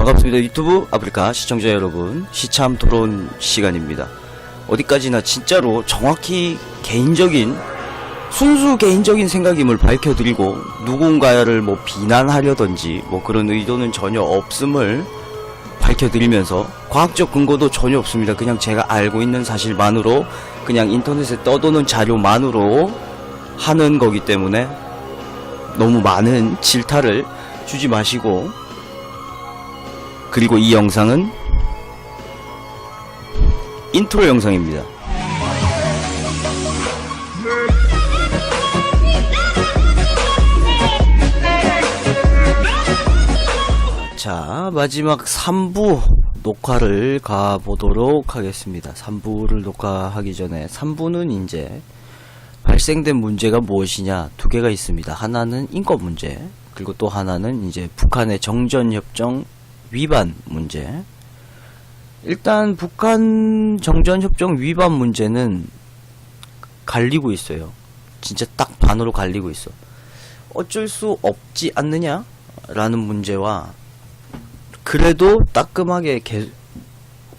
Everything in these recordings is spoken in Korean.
반갑습니다. 유튜브 아프리카 시청자 여러분, 시참 토론 시간입니다. 어디까지나 진짜로 정확히 개인적인, 순수 개인적인 생각임을 밝혀드리고 누군가를 뭐 비난하려든지 뭐 그런 의도는 전혀 없음을 밝혀드리면서 과학적 근거도 전혀 없습니다. 그냥 제가 알고 있는 사실만으로, 그냥 인터넷에 떠도는 자료만으로 하는 거기 때문에 너무 많은 질타를 주지 마시고, 그리고 이 영상은 인트로 영상입니다. 자, 마지막 3부 녹화를 가보도록 하겠습니다. 3부를 녹화하기 전에 3부는 이제 발생된 문제가 무엇이냐 두 개가 있습니다. 하나는 인권 문제, 그리고 또 하나는 이제 북한의 정전협정 위반 문제. 일단 북한 정전협정 위반 문제는 갈리고 있어요. 진짜 딱 반으로 갈리고 있어. 어쩔 수 없지 않느냐 라는 문제와, 그래도 따끔하게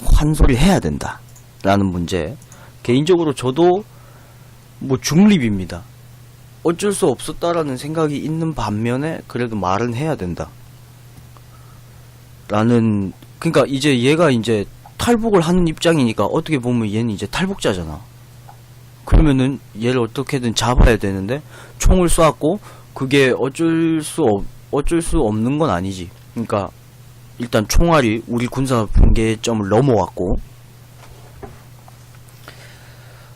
환소를 해야 된다 라는 문제. 개인적으로 저도 뭐 중립입니다. 어쩔 수 없었다라는 생각이 있는 반면에 그래도 말은 해야 된다 라는, 그러니까 이제 얘가 이제 탈북을 하는 입장이니까 어떻게 보면 얘는 이제 탈북자잖아. 그러면은 얘를 어떻게든 잡아야 되는데 총을 쏘았고, 그게 어쩔 수 없는 건 아니지. 그러니까 일단 총알이 우리 군사 분계점을 넘어왔고,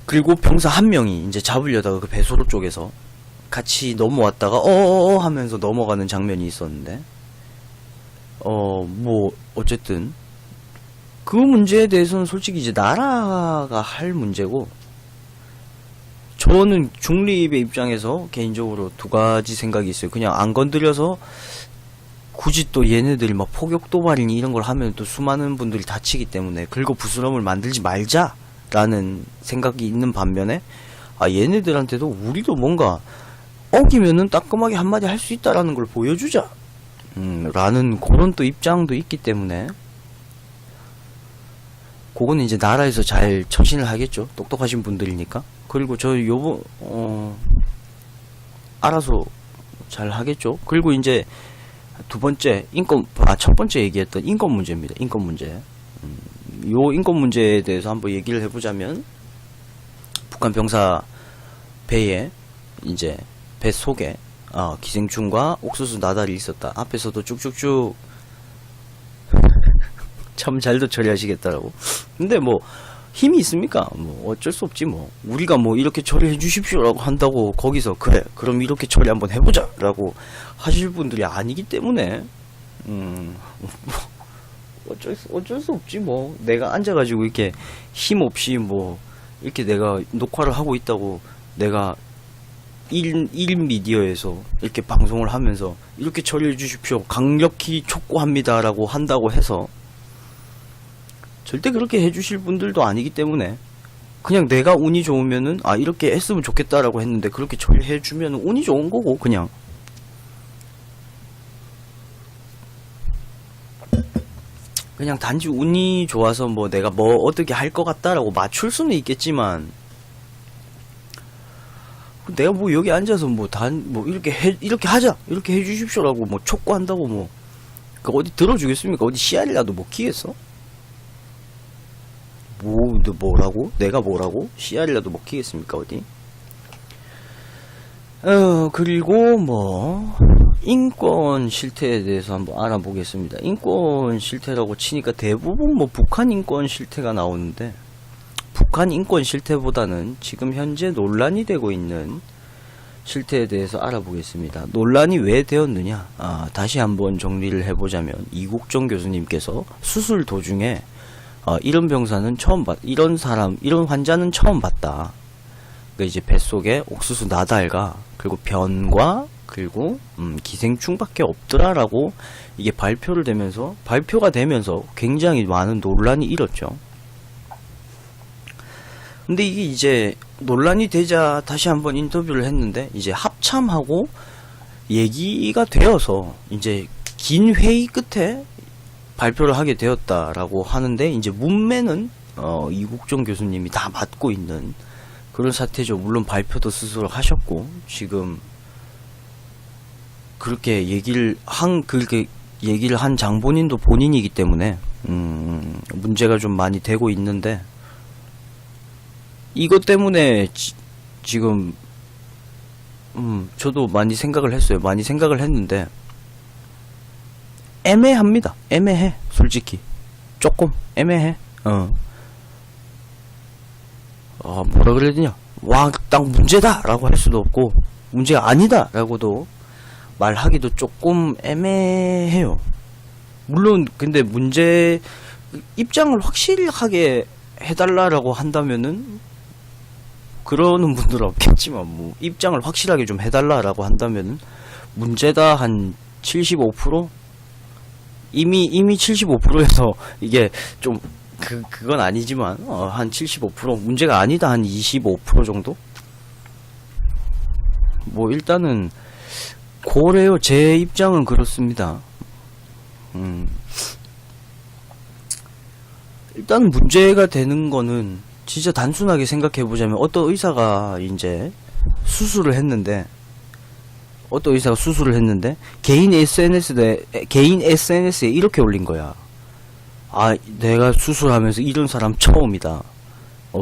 그리고 병사 한 명이 이제 잡으려다가 그 배수로 쪽에서 같이 넘어왔다가 어어어 하면서 넘어가는 장면이 있었는데, 뭐 어쨌든 그 문제에 대해서는 솔직히 이제 나라가 할 문제고, 저는 중립의 입장에서 개인적으로 두 가지 생각이 있어요. 그냥 안 건드려서 굳이 또 얘네들이 막 포격 도발이니 이런 걸 하면 또 수많은 분들이 다치기 때문에 긁어부스럼을 만들지 말자라는 생각이 있는 반면에, 얘네들한테도 우리도 뭔가 어기면은 따끔하게 한마디 할 수 있다라는 걸 보여주자 라는 그런 또 입장도 있기 때문에, 그거는 이제 나라에서 잘 처신을 하겠죠. 똑똑하신 분들이니까. 그리고 저 알아서 잘 하겠죠. 그리고 이제 두 번째 첫 번째 얘기했던 인권 문제입니다. 인권 문제. 요 인권 문제에 대해서 한번 얘기를 해보자면, 북한 병사 배에 이제 배 속에 기생충과 옥수수 나달이 있었다. 앞에서도 쭉쭉쭉 참 잘도 처리하시겠다라고. 근데 뭐 힘이 있습니까? 뭐 어쩔 수 없지 뭐. 우리가 뭐 이렇게 처리해 주십시오라고 한다고 거기서 그래 그럼 이렇게 처리 한번 해보자 라고 하실 분들이 아니기 때문에 어쩔 수 없지 뭐. 내가 앉아가지고 이렇게 힘 없이 뭐 이렇게 내가 녹화를 하고 있다고 내가 1미디어에서 이렇게 방송을 하면서 이렇게 처리해 주십시오 강력히 촉구합니다 라고 한다고 해서 절대 그렇게 해주실 분들도 아니기 때문에, 그냥 내가 운이 좋으면은 이렇게 했으면 좋겠다라고 했는데 그렇게 처리해주면 운이 좋은 거고, 그냥 단지 운이 좋아서 뭐 내가 뭐 어떻게 할 것 같다라고 맞출 수는 있겠지만, 내가 뭐 여기 앉아서 뭐 이렇게 하자 이렇게 해주십시오라고 뭐 촉구한다고 뭐 그 어디 들어주겠습니까? 어디 씨알이라도 먹히겠어? 뭐라고? 내가 뭐라고? 씨알이라도 먹히겠습니까? 어디? 그리고 뭐 인권 실태에 대해서 한번 알아보겠습니다. 인권 실태라고 치니까 대부분 뭐 북한 인권 실태가 나오는데, 북한 인권 실태보다는 지금 현재 논란이 되고 있는 실태에 대해서 알아보겠습니다. 논란이 왜 되었느냐? 다시 한번 정리를 해보자면, 이국정 교수님께서 수술 도중에 이런 병사는 이런 환자는 처음 봤다. 그러니까 이제 뱃속에 옥수수 나달과 그리고 변과 그리고 기생충밖에 없더라라고 이게 발표가 되면서 굉장히 많은 논란이 일었죠. 근데 이게 이제 논란이 되자 다시 한번 인터뷰를 했는데, 이제 합참하고 얘기가 되어서 이제 긴 회의 끝에 발표를 하게 되었다라고 하는데, 이제 문매는 이국종 교수님이 다 맡고 있는 그런 사태죠. 물론 발표도 스스로 하셨고, 지금 그렇게 그렇게 얘기를 한 장본인도 본인이기 때문에 문제가 좀 많이 되고 있는데, 이것 때문에 지금 저도 많이 생각을 했어요. 많이 생각을 했는데 애매합니다. 애매해. 솔직히 조금 애매해. 뭐라 그래야 되냐, 와 딱 문제다 라고 할 수도 없고, 문제가 아니다 라고도 말하기도 조금 애매해요. 물론 근데 문제 입장을 확실하게 해달라라고 한다면은, 그러는 분들은 없겠지만, 뭐 입장을 확실하게 좀 해달라라고 한다면은 문제다 한 75%? 이미 75%에서 이게 좀 그건 아니지만 한 75%, 문제가 아니다 한 25% 정도? 뭐 일단은 고래요. 제 입장은 그렇습니다. 일단 문제가 되는 거는, 진짜 단순하게 생각해보자면, 어떤 의사가 수술을 했는데 개인 SNS에 이렇게 올린 거야. 아, 내가 수술하면서 이런 사람 처음이다.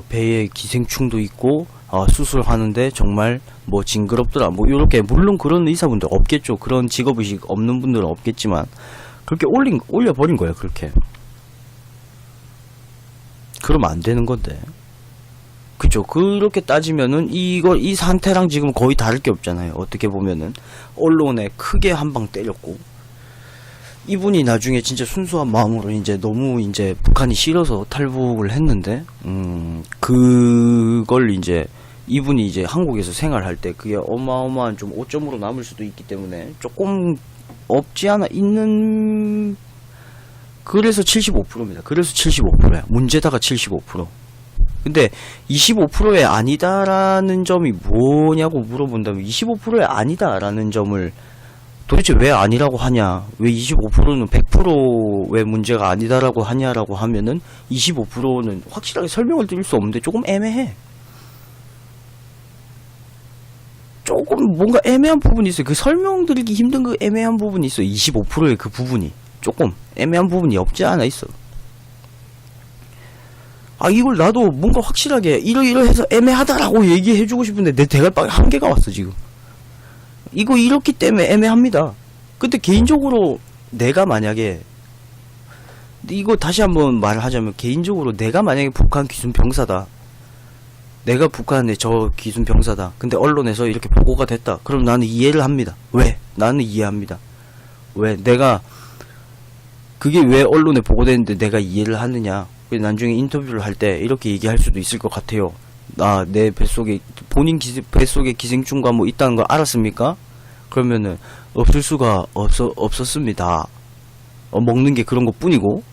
배에 기생충도 있고, 수술하는데 정말 뭐 징그럽더라. 뭐 요렇게, 물론 그런 의사분들 없겠죠. 그런 직업의식 없는 분들은 없겠지만, 그렇게 올려버린 거야, 그렇게. 그러면 안 되는 건데. 그죠? 그렇게 따지면은 이 상태랑 지금 거의 다를 게 없잖아요. 어떻게 보면은 언론에 크게 한 방 때렸고, 이분이 나중에 진짜 순수한 마음으로 너무 북한이 싫어서 탈북을 했는데, 그걸 이분이 한국에서 생활할 때 그게 어마어마한 좀 오점으로 남을 수도 있기 때문에 조금 없지 않아 있는. 그래서 75%입니다. 그래서 75%야. 문제다가 75%. 근데 25%에 아니다라는 점이 뭐냐고 물어본다면, 25%에 아니다라는 점을 도대체 왜 아니라고 하냐, 왜 25%는 100% 왜 문제가 아니다라고 하냐라고 하면은, 25%는 확실하게 설명을 드릴 수 없는데 조금 애매해. 조금 뭔가 애매한 부분이 있어요. 그 설명드리기 힘든 그 애매한 부분이 있어요. 25%의 그 부분이 조금 애매한 부분이 없지 않아 있어. 이걸 나도 뭔가 확실하게 이러이러해서 애매하다라고 얘기해주고 싶은데 내 대갈빵에 한계가 왔어 지금. 이거 이렇기 때문에 애매합니다. 근데 개인적으로 내가 만약에, 이거 다시 한번 말을 하자면, 개인적으로 내가 만약에 북한 기순 병사다, 내가 북한의 저 기순 병사다, 근데 언론에서 이렇게 보고가 됐다, 그럼 나는 이해를 합니다. 왜? 나는 이해합니다. 왜? 그게 왜 언론에 보고됐는데 내가 이해를 하느냐. 나중에 인터뷰를 할 때 이렇게 얘기할 수도 있을 것 같아요. 내 뱃속에, 본인 뱃속에 기생충과 뭐 있다는 걸 알았습니까? 그러면은 없을 수가 없었습니다. 먹는 게 그런 것 뿐이고,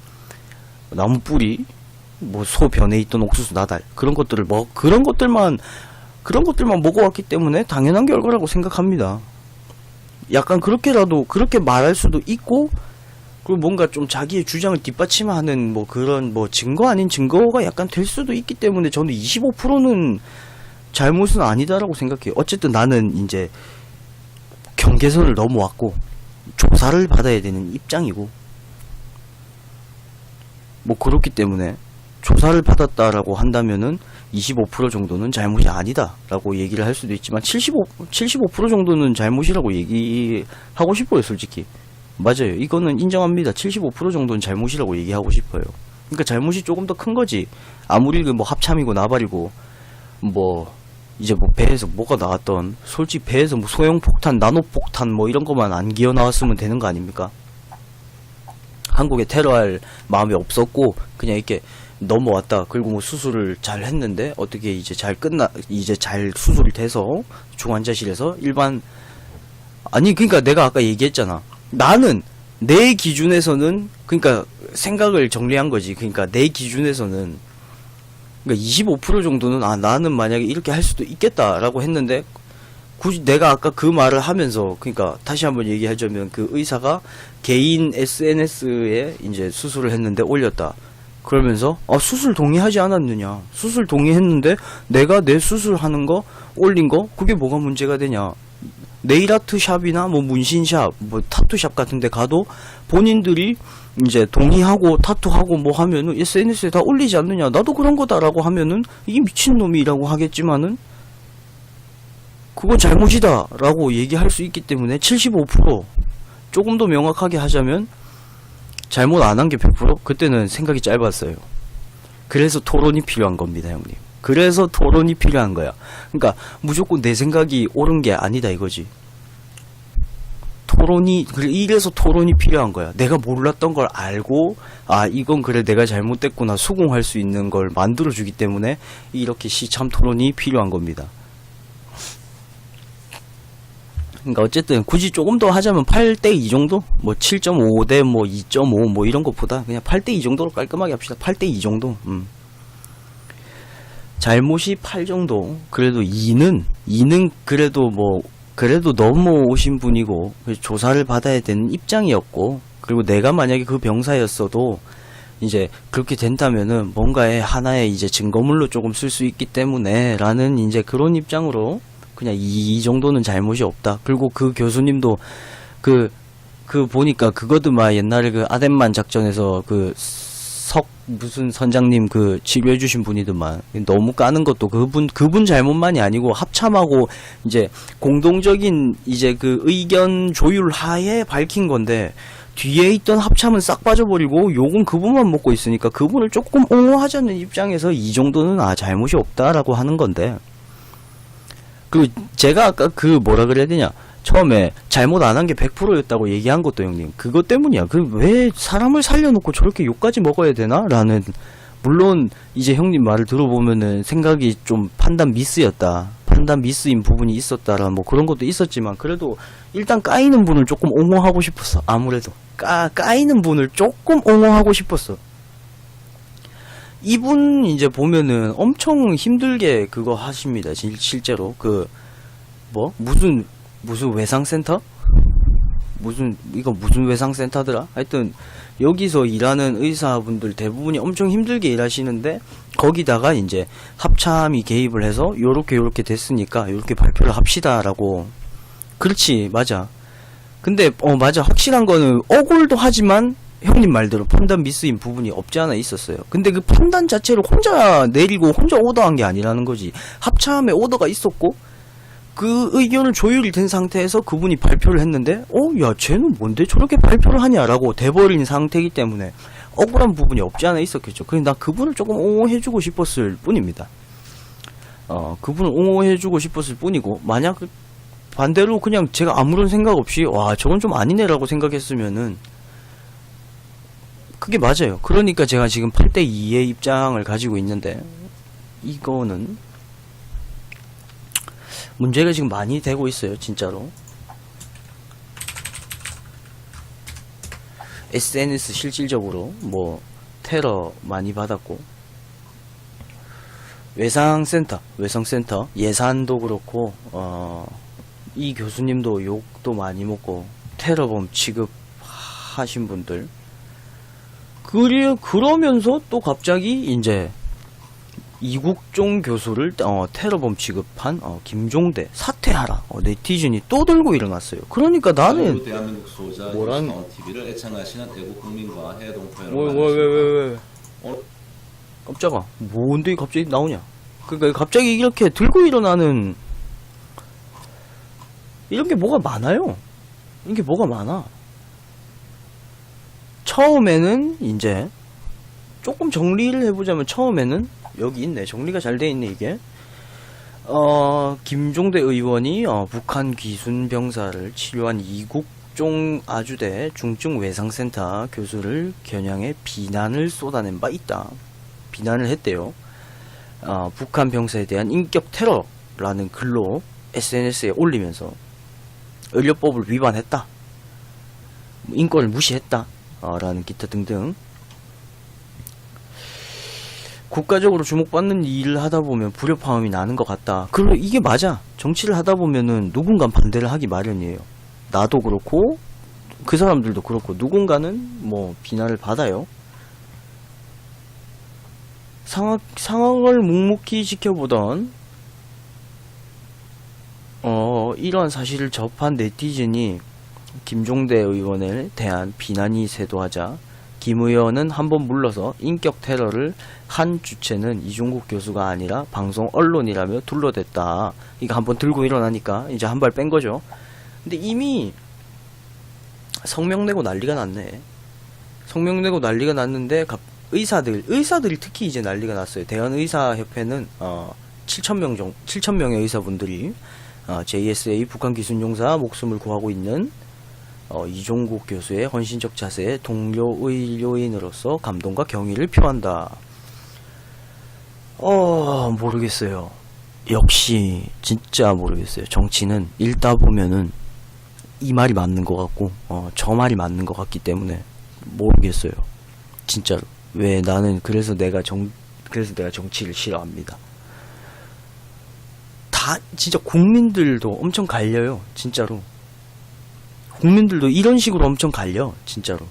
나무 뿌리, 뭐 소 변에 있던 옥수수 나달, 그런 것들만 먹어왔기 때문에 당연한 결과라고 생각합니다. 약간 그렇게 말할 수도 있고, 그리고 뭔가 좀 자기의 주장을 뒷받침하는 뭐 그런 뭐 증거 아닌 증거가 약간 될 수도 있기 때문에, 저는 25%는 잘못은 아니다라고 생각해요. 어쨌든 나는 경계선을 넘어왔고 조사를 받아야 되는 입장이고, 뭐 그렇기 때문에 조사를 받았다라고 한다면은 25% 정도는 잘못이 아니다라고 얘기를 할 수도 있지만, 75% 정도는 잘못이라고 얘기하고 싶어요, 솔직히. 맞아요. 이거는 인정합니다. 75% 정도는 잘못이라고 얘기하고 싶어요. 그러니까 잘못이 조금 더 큰 거지. 아무리 뭐 합참이고 나발이고 뭐 배에서 뭐가 나왔던, 솔직히 배에서 뭐 소형 폭탄, 나노 폭탄 뭐 이런 것만 안 기어 나왔으면 되는 거 아닙니까? 한국에 테러할 마음이 없었고 그냥 이렇게 넘어왔다. 그리고 뭐 수술을 잘 했는데 어떻게 잘 수술이 돼서 중환자실에서 그러니까 내가 아까 얘기했잖아. 나는 내 기준에서는, 그러니까 생각을 정리한 거지. 그러니까 내 기준에서는, 그러니까 25% 정도는 나는 만약에 이렇게 할 수도 있겠다라고 했는데, 굳이 내가 아까 그 말을 하면서, 그러니까 다시 한번 얘기하자면 그 의사가 개인 SNS에 이제 수술을 했는데 올렸다. 그러면서 수술 동의하지 않았느냐. 수술 동의했는데 내가 내 수술하는 거 올린 거 그게 뭐가 문제가 되냐. 네일아트 샵이나 뭐 문신샵, 뭐 타투샵 같은 데 가도 본인들이 이제 동의하고 타투하고 뭐 하면은 SNS에 다 올리지 않느냐. 나도 그런 거다라고 하면은 이게 미친놈이라고 하겠지만은 그건 잘못이다 라고 얘기할 수 있기 때문에 75% 조금 더 명확하게 하자면 잘못 안 한 게 100%? 그때는 생각이 짧았어요. 그래서 토론이 필요한 겁니다, 형님. 그래서 토론이 필요한 거야. 그러니까 무조건 내 생각이 옳은 게 아니다 이거지. 이래서 토론이 필요한 거야. 내가 몰랐던 걸 알고, 이건 그래 내가 잘못됐구나 수긍할 수 있는 걸 만들어주기 때문에 이렇게 시참 토론이 필요한 겁니다. 그러니까 어쨌든 굳이 조금 더 하자면 8대2 정도? 뭐 7.5대 뭐 2.5 뭐 이런 것보다 그냥 8대2 정도로 깔끔하게 합시다. 8대2 정도. 잘못이 8 정도. 그래도 2는 그래도 넘어오신 분이고 조사를 받아야 되는 입장이었고, 그리고 내가 만약에 그 병사였어도 이제 그렇게 된다면은 뭔가의 하나의 이제 증거물로 조금 쓸 수 있기 때문에 라는 이제 그런 입장으로 그냥 이 정도는 잘못이 없다. 그리고 그 교수님도 그 보니까 그거드마 옛날에 그 아덴만 작전에서 그 무슨 선장님 그 치료해주신 분이더만. 너무 까는 것도 그분 잘못만이 아니고 합참하고 이제 공동적인 이제 그 의견 조율 하에 밝힌 건데, 뒤에 있던 합참은 싹 빠져버리고 욕은 그분만 먹고 있으니까 그분을 조금 옹호하자는 입장에서 이 정도는 잘못이 없다라고 하는 건데, 그리고 제가 아까 그 뭐라 그래야 되냐, 처음에 잘못 안 한 게 100%였다고 얘기한 것도 형님 그것 때문이야. 왜 사람을 살려놓고 저렇게 욕까지 먹어야 되나? 라는, 물론 이제 형님 말을 들어보면은 생각이 좀 판단 미스인 부분이 있었다라는 뭐 그런 것도 있었지만, 그래도 일단 까이는 분을 조금 옹호하고 싶었어. 아무래도 까이는 분을 조금 옹호하고 싶었어. 이분 이제 보면은 엄청 힘들게 그거 하십니다. 실제로 무슨 외상센터? 무슨 외상센터더라? 하여튼 여기서 일하는 의사분들 대부분이 엄청 힘들게 일하시는데, 거기다가 이제 합참이 개입을 해서 요렇게 됐으니까 요렇게 발표를 합시다라고. 그렇지, 맞아. 근데 맞아, 확실한 거는 억울도 하지만 형님 말대로 판단 미스인 부분이 없지 않아 있었어요. 근데 그 판단 자체를 혼자 내리고 혼자 오더한 게 아니라는 거지. 합참에 오더가 있었고 그 의견을 조율이 된 상태에서 그분이 발표를 했는데 야 쟤는 뭔데 저렇게 발표를 하냐라고 돼버린 상태이기 때문에 억울한 부분이 없지 않아 있었겠죠. 그래서 나 그분을 조금 옹호해주고 싶었을 뿐입니다. 그분을 옹호해주고 싶었을 뿐이고, 만약 반대로 그냥 제가 아무런 생각 없이 와 저건 좀 아니네라고 생각했으면은 그게 맞아요. 그러니까 제가 지금 8대2의 입장을 가지고 있는데, 이거는 문제가 지금 많이 되고 있어요, 진짜로. SNS 실질적으로 뭐 테러 많이 받았고, 외상센터 예산도 그렇고, 이 교수님도 욕도 많이 먹고 테러범 취급하신 분들, 그러면서 또 갑자기 이제 이국종 교수를 테러범 취급한 김종대 사퇴하라. 네티즌이 또 들고 일어났어요. 그러니까 나는 대한민국 소자 TV를 애청하시는 애국 국민과 해외 동포 여러분, 왜 깜짝아, 뭔데 갑자기 나오냐? 그러니까 갑자기 이렇게 들고 일어나는 이런 게 뭐가 많아요. 이런 게 뭐가 많아. 처음에는 이제 조금 정리를 해보자면, 처음에는 여기 있네. 정리가 잘 돼 있네 이게. 김종대 의원이 북한 귀순 병사를 치료한 이국종 아주대 중증 외상센터 교수를 겨냥해 비난을 쏟아낸 바 있다. 비난을 했대요. 북한 병사에 대한 인격 테러라는 글로 SNS에 올리면서 의료법을 위반했다, 인권을 무시했다 라는 기타 등등. 국가적으로 주목받는 일을 하다 보면 불협화음이 나는 것 같다. 그리고 이게 맞아. 정치를 하다 보면은 누군가 반대를 하기 마련이에요. 나도 그렇고 그 사람들도 그렇고 누군가는 뭐 비난을 받아요. 상황을 묵묵히 지켜보던 이러한 사실을 접한 네티즌이 김종대 의원에 대한 비난이 쇄도하자 김 의원은 한번 물러서 인격 테러를 한 주체는 이종국 교수가 아니라 방송 언론이라며 둘러댔다. 이거 한번 들고 일어나니까 이제 한 발 뺀 거죠. 근데 이미 성명 내고 난리가 났네. 성명 내고 난리가 났는데 의사들이 특히 이제 난리가 났어요. 대한의사협회는 7,000명의 의사분들이 JSA 북한 기순용사 목숨을 구하고 있는 이종국 교수의 헌신적 자세에 동료 의료인으로서 감동과 경의를 표한다. 모르겠어요. 역시 진짜 모르겠어요. 정치는 읽다 보면은 이 말이 맞는 것 같고 저 말이 맞는 것 같기 때문에 모르겠어요. 진짜로. 왜 나는 그래서 내가 정치를 싫어합니다. 다 진짜 국민들도 엄청 갈려요. 진짜로. 국민들도 이런 식으로 엄청 갈려. 진짜로.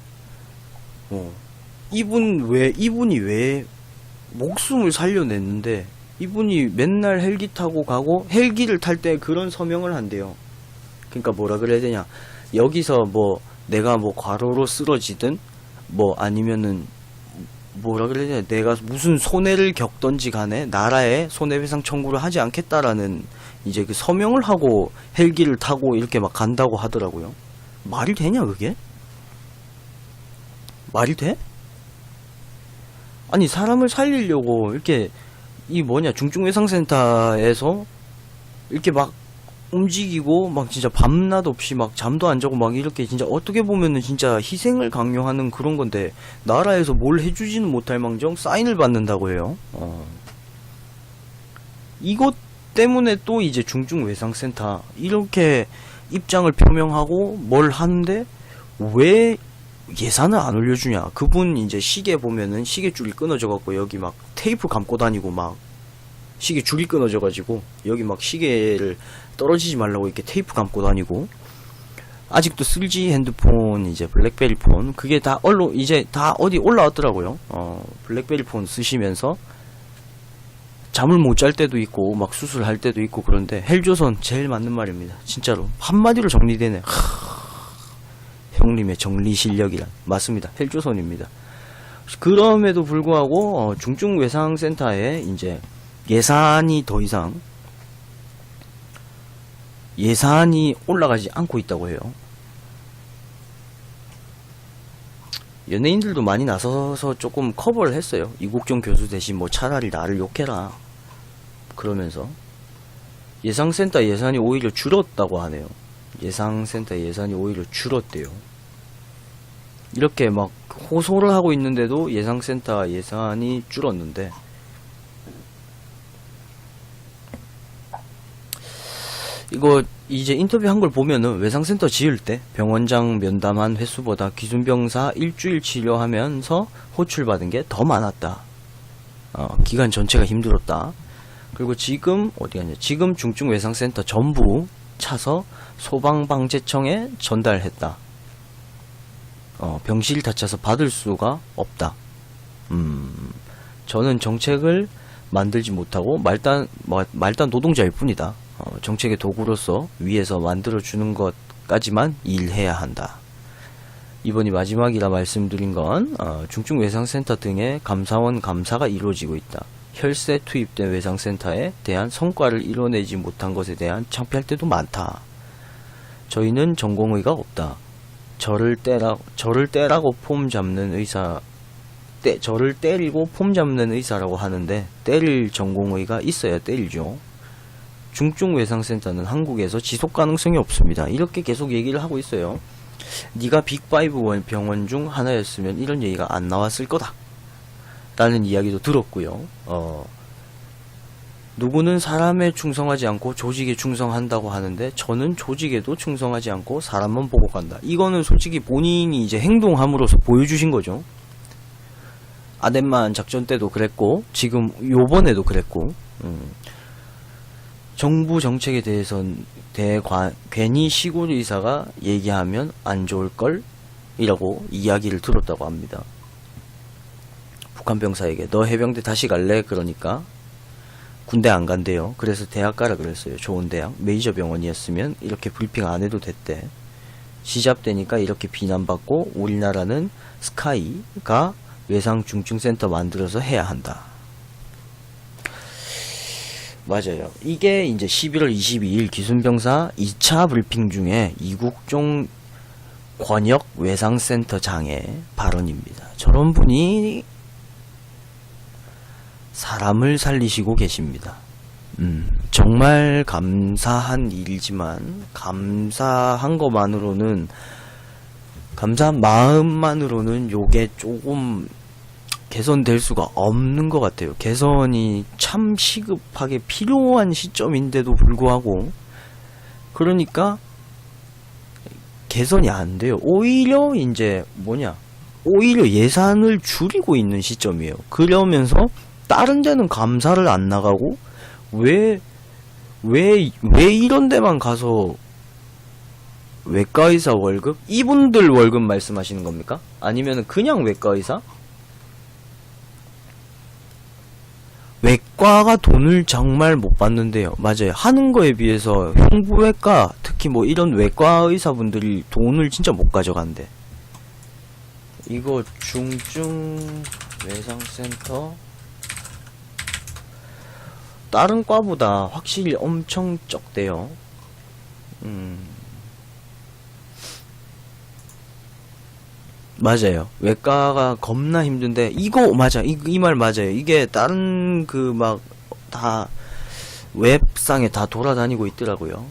이분이 왜 목숨을 살려냈는데 이분이 맨날 헬기 타고 가고 헬기를 탈 때 그런 서명을 한대요. 그러니까 뭐라 그래야 되냐. 여기서 뭐 내가 뭐 과로로 쓰러지든 뭐 아니면은 뭐라 그래야 되냐. 내가 무슨 손해를 겪던지 간에 나라에 손해배상 청구를 하지 않겠다라는 이제 그 서명을 하고 헬기를 타고 이렇게 막 간다고 하더라고요. 말이 되냐 그게? 말이 돼? 아니 사람을 살리려고 이렇게 중증외상센터에서 이렇게 막 움직이고 막 진짜 밤낮 없이 막 잠도 안 자고 막 이렇게 진짜 어떻게 보면은 진짜 희생을 강요하는 그런 건데 나라에서 뭘 해주지는 못할 망정 사인을 받는다고 해요. 이것 때문에 또 이제 중증외상센터 이렇게 입장을 표명하고 뭘 하는데 왜 예산을 안 올려주냐. 그분 이제 시계 보면은 시계줄이 끊어져갖고 여기 막 테이프 감고 다니고 막 시계줄이 끊어져가지고 여기 막 시계를 떨어지지 말라고 이렇게 테이프 감고 다니고 아직도 3G 핸드폰 이제 블랙베리 폰 그게 다 이제 다 어디 올라왔더라고요. 블랙베리 폰 쓰시면서 잠을 못 잘 때도 있고 막 수술할 때도 있고 그런데 헬조선 제일 맞는 말입니다. 진짜로 한마디로 정리되네. 형님의 정리 실력이란 맞습니다. 헬조선입니다. 그럼에도 불구하고 중증외상센터에 이제 예산이 더 이상 예산이 올라가지 않고 있다고 해요. 연예인들도 많이 나서서 조금 커버를 했어요. 이국종 교수 대신 뭐 차라리 나를 욕해라 그러면서 예상센터 예산이 오히려 줄었다고 하네요. 예상센터 예산이 오히려 줄었대요. 이렇게 막 호소를 하고 있는데도 예상센터 예산이 줄었는데 이거 이제 인터뷰 한 걸 보면은 외상센터 지을 때 병원장 면담한 횟수보다 기순병사 일주일 치료하면서 호출받은 게 더 많았다. 기간 전체가 힘들었다. 그리고 지금 어디 갔냐? 지금 중증외상센터 전부 차서 소방방재청에 전달했다. 병실 다쳐서 받을 수가 없다. 저는 정책을 만들지 못하고 말단 노동자일 뿐이다. 정책의 도구로서 위에서 만들어주는 것까지만 일해야 한다. 이번이 마지막이라 말씀드린 건 중증외상센터 등의 감사원 감사가 이루어지고 있다. 혈세 투입된 외상센터에 대한 성과를 이뤄내지 못한 것에 대한 창피할 때도 많다. 저희는 전공의가 없다. 저를 때라고 폼 잡는 의사, 저를 때리고 폼 잡는 의사라고 하는데 때릴 전공의가 있어야 때리죠. 중증외상센터는 한국에서 지속 가능성이 없습니다. 이렇게 계속 얘기를 하고 있어요. 네가 빅5 병원 중 하나였으면 이런 얘기가 안 나왔을 거다 라는 이야기도 들었고요. 누구는 사람에 충성하지 않고 조직에 충성한다고 하는데 저는 조직에도 충성하지 않고 사람만 보고 간다. 이거는 솔직히 본인이 이제 행동함으로써 보여주신 거죠. 아덴만 작전 때도 그랬고 지금 요번에도 그랬고 정부 정책에 대해선 괜히 시골 의사가 얘기하면 안 좋을걸? 이라고 이야기를 들었다고 합니다. 북한 병사에게 너 해병대 다시 갈래? 그러니까 군대 안 간대요. 그래서 대학 가라 그랬어요. 좋은 대학 메이저 병원이었으면 이렇게 브리핑 안 해도 됐대. 시잡되니까 이렇게 비난받고 우리나라는 스카이가 외상중증센터 만들어서 해야 한다. 맞아요. 이게 이제 11월 22일 기순병사 2차 브리핑 중에 이국종 권역 외상센터장의 발언입니다. 저런 분이 사람을 살리시고 계십니다. 정말 감사한 일이지만 감사한 것만으로는 감사한 마음만으로는 요게 조금 개선될 수가 없는 것 같아요. 개선이 참 시급하게 필요한 시점인데도 불구하고 그러니까 개선이 안 돼요. 오히려 이제 오히려 예산을 줄이고 있는 시점이에요. 그러면서 다른 데는 감사를 안 나가고 왜 이런 데만 가서 외과의사 월급? 이분들 월급 말씀하시는 겁니까? 아니면 그냥 외과의사? 외과가 돈을 정말 못 받는데요. 맞아요. 하는 거에 비해서 흉부외과, 특히 뭐 이런 외과 의사분들이 돈을 진짜 못 가져간대. 이거 중증 외상센터 다른 과보다 확실히 엄청 적대요. 맞아요. 외과가 겁나 힘든데 이거 맞아. 이 말 맞아요. 이게 다른 그 막 다 웹상에 다 돌아다니고 있더라고요.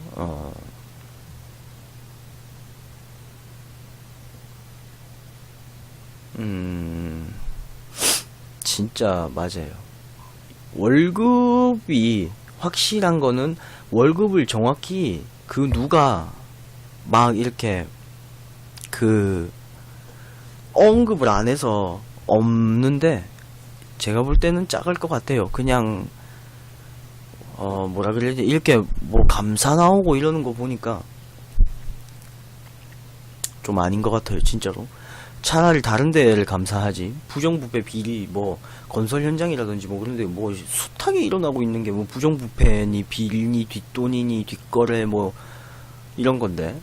진짜 맞아요. 월급이 확실한 거는 월급을 정확히 그 누가 막 이렇게 그 언급을 안 해서 없는데 제가 볼 때는 작을 것 같아요. 그냥 뭐라 그래야 돼, 이렇게 뭐 감사 나오고 이러는 거 보니까 좀 아닌 것 같아요. 진짜로 차라리 다른 데를 감사하지. 부정부패 비리 뭐 건설 현장이라든지 뭐 그런데 뭐 숱하게 일어나고 있는 게 뭐 부정부패니 비리니 뒷돈이니 뒷거래 뭐 이런 건데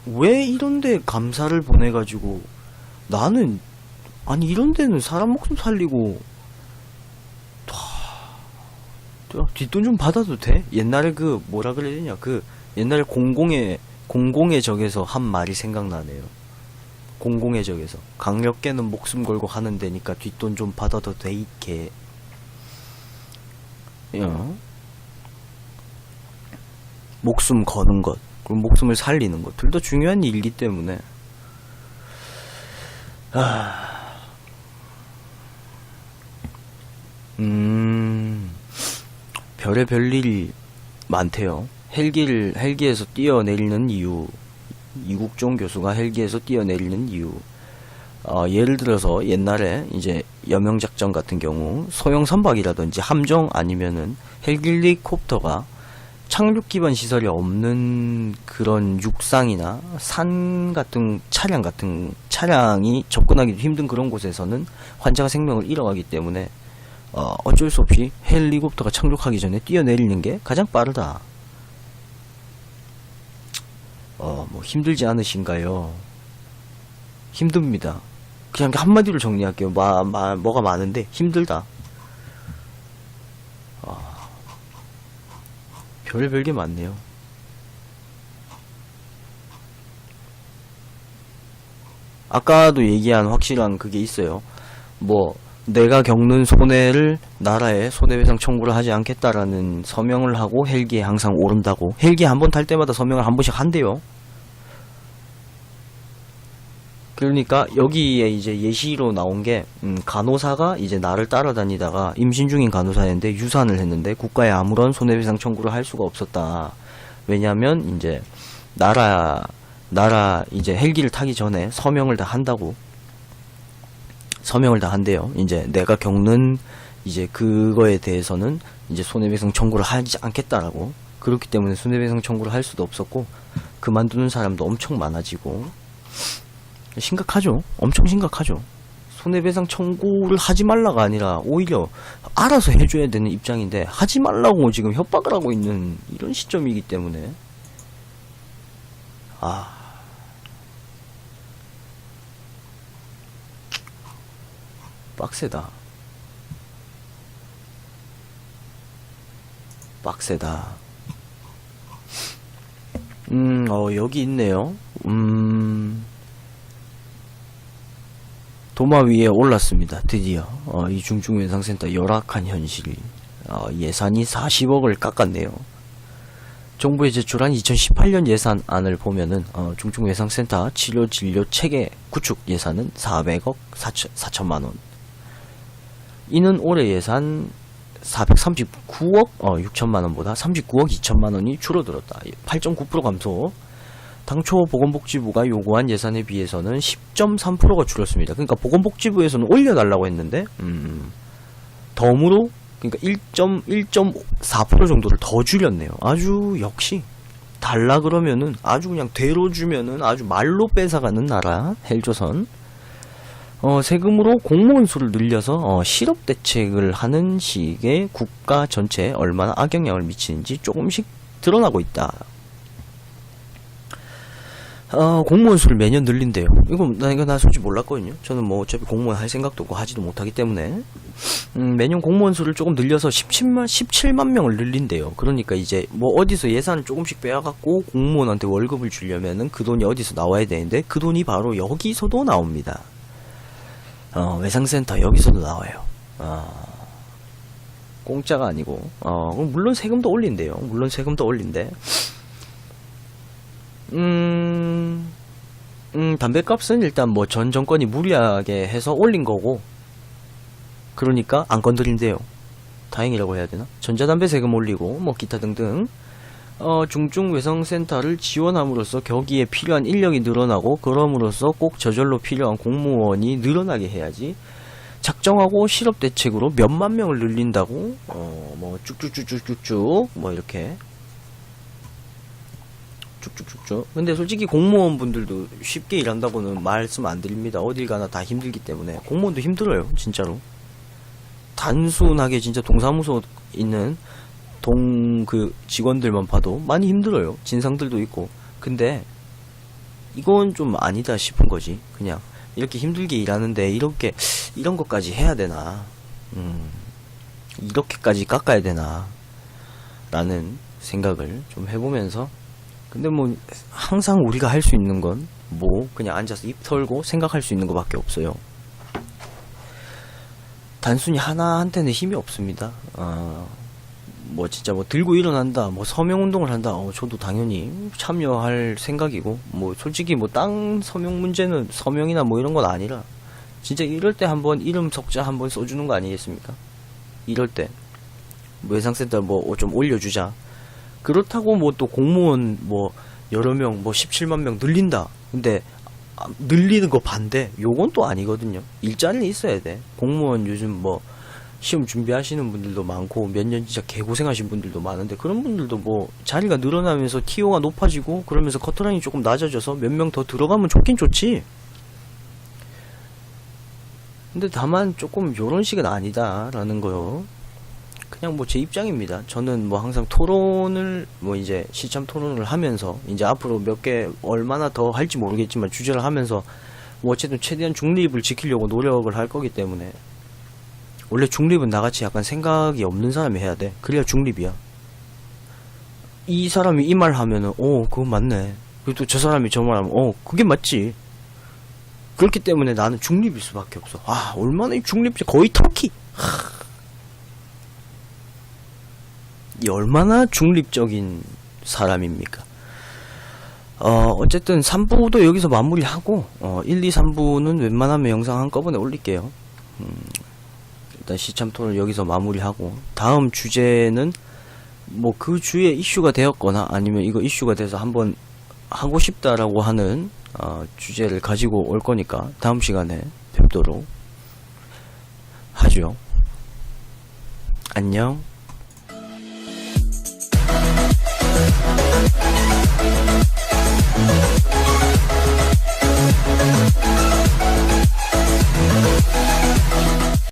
왜 이런데 감사를 보내가지고 나는 아니 이런 데는 사람 목숨 살리고 뒷돈 좀 받아도 돼? 옛날에 그 뭐라 그래야 되냐 그 옛날에 공공의 적에서 한 말이 생각나네요. 공공의 적에서 강력계는 목숨 걸고 하는 데니까 뒷돈 좀 받아도 돼 이게. 목숨 거는 것 그리고 목숨을 살리는 것 둘 다 중요한 일이기 때문에 별의 별일이 많대요. 헬기에서 뛰어내리는 이유, 이국종 교수가 헬기에서 뛰어내리는 이유. 예를 들어서 옛날에 이제 여명작전 같은 경우 소형 선박이라든지 함정 아니면은 헬리콥터가 착륙 기반 시설이 없는 그런 육상이나 산 같은 차량이 접근하기 힘든 그런 곳에서는 환자가 생명을 잃어가기 때문에 어쩔 수 없이 헬리콥터가 착륙하기 전에 뛰어내리는 게 가장 빠르다. 뭐 힘들지 않으신가요? 힘듭니다. 그냥 한마디로 정리할게요. 뭐가 많은데 힘들다. 별별 게 많네요. 아까도 얘기한 확실한 그게 있어요. 뭐 내가 겪는 손해를 나라에 손해배상 청구를 하지 않겠다라는 서명을 하고 헬기에 항상 오른다고. 헬기에 한 번 탈 때마다 서명을 한 번씩 한대요. 그러니까 여기에 이제 예시로 나온 게 간호사가 이제 나를 따라다니다가 임신 중인 간호사였는데 유산을 했는데 국가에 아무런 손해배상 청구를 할 수가 없었다. 왜냐면 이제 나라 이제 헬기를 타기 전에 서명을 다 한다고. 서명을 다 한대요. 이제 내가 겪는 이제 그거에 대해서는 이제 손해배상 청구를 하지 않겠다라고. 그렇기 때문에 손해배상 청구를 할 수도 없었고 그만두는 사람도 엄청 많아지고 심각하죠. 엄청 심각하죠. 손해배상 청구를 하지 말라가 아니라 오히려 알아서 해줘야 되는 입장인데 하지 말라고 지금 협박을 하고 있는 이런 시점이기 때문에 빡세다. 여기 있네요. 도마 위에 올랐습니다. 드디어 이 중증외상센터 열악한 현실. 예산이 40억을 깎았네요. 정부에 제출한 2018년 예산안을 보면은 중증외상센터 치료 진료 체계 구축 예산은 400억 4천만원. 이는 올해 예산 439억 6천만원보다 39억 2천만원이 줄어들었다. 8.9% 감소. 당초 보건복지부가 요구한 예산에 비해서는 10.3%가 줄었습니다. 그러니까 보건복지부에서는 올려달라고 했는데 덤으로 그러니까 1.4% 정도를 더 줄였네요. 아주 역시 달라 그러면은 아주 그냥 대로 주면은 아주 말로 뺏어가는 나라 헬조선. 세금으로 공무원 수를 늘려서 실업 대책을 하는 식의 국가 전체에 얼마나 악영향을 미치는지 조금씩 드러나고 있다. 공무원 수를 매년 늘린대요. 이거 나 솔직히 몰랐거든요. 저는 뭐 어차피 공무원 할 생각도 없고 하지도 못하기 때문에 매년 공무원 수를 조금 늘려서 17만 명을 늘린대요. 그러니까 이제 뭐 어디서 예산을 조금씩 빼앗갖고 공무원한테 월급을 주려면은 그 돈이 어디서 나와야 되는데 그 돈이 바로 여기서도 나옵니다. 외상센터 여기서도 나와요. 공짜가 아니고 물론 세금도 올린대요. 물론 세금도 올린대. 담배값은 일단 뭐 전 정권이 무리하게 해서 올린 거고 그러니까 안 건드린대요. 다행이라고 해야 되나? 전자담배 세금 올리고 뭐 기타 등등 중증외상센터를 지원함으로써 거기에 필요한 인력이 늘어나고 그럼으로써 꼭 저절로 필요한 공무원이 늘어나게 해야지. 작정하고 실업대책으로 몇만 명을 늘린다고 뭐 쭉쭉쭉쭉쭉 뭐 이렇게 쭉쭉쭉쭉. 근데 솔직히 공무원분들도 쉽게 일한다고는 말씀 안 드립니다. 어딜 가나 다 힘들기 때문에. 공무원도 힘들어요 진짜로. 단순하게 진짜 동사무소 있는 그 직원들만 봐도 많이 힘들어요. 진상들도 있고. 근데 이건 좀 아니다 싶은 거지. 그냥 이렇게 힘들게 일하는데 이런 것까지 해야 되나, 이렇게까지 깎아야 되나 라는 생각을 좀 해보면서, 근데 뭐 항상 우리가 할 수 있는 건 뭐 그냥 앉아서 입 털고 생각할 수 있는 것밖에 없어요. 단순히 하나한테는 힘이 없습니다. 뭐 진짜 뭐 들고 일어난다, 뭐 서명운동을 한다, 저도 당연히 참여할 생각이고, 뭐 솔직히 뭐 땅 서명 문제는 서명이나 뭐 이런 건 아니라 진짜 이럴 때 한번 이름 석자 한번 써주는 거 아니겠습니까? 이럴 때 뭐 외상센터 뭐 좀 올려주자. 그렇다고 뭐 또 공무원 뭐 여러 명 뭐 17만 명 늘린다. 근데 늘리는 거 반대. 요건 또 아니거든요. 일자리는 있어야 돼. 공무원 요즘 뭐 시험 준비하시는 분들도 많고 몇 년 진짜 개고생하신 분들도 많은데, 그런 분들도 뭐 자리가 늘어나면서 TO가 높아지고 그러면서 커트라인이 조금 낮아져서 몇 명 더 들어가면 좋긴 좋지. 근데 다만 조금 요런 식은 아니다라는 거요. 그냥 뭐 제 입장입니다. 저는 뭐 항상 토론을 뭐 이제 시참 토론을 하면서 이제 앞으로 몇 개 얼마나 더 할지 모르겠지만 주제를 하면서 뭐 어쨌든 최대한 중립을 지키려고 노력을 할 거기 때문에, 원래 중립은 나같이 약간 생각이 없는 사람이 해야 돼. 그래야 중립이야. 이 사람이 이 말 하면은 그건 맞네. 그리고 또 저 사람이 저 말 하면 그게 맞지. 그렇기 때문에 나는 중립일 수밖에 없어. 얼마나 이 중립지. 거의 터키. 이 얼마나 중립적인 사람입니까? 어쨌든 3부도 여기서 마무리하고 1, 2, 3부는 웬만하면 영상 한꺼번에 올릴게요. 일단 시참 토론 여기서 마무리하고, 다음 주제는 뭐 그 주에 이슈가 되었거나 아니면 이거 이슈가 돼서 한번 하고 싶다라고 하는 주제를 가지고 올 거니까 다음 시간에 뵙도록 하죠. 안녕.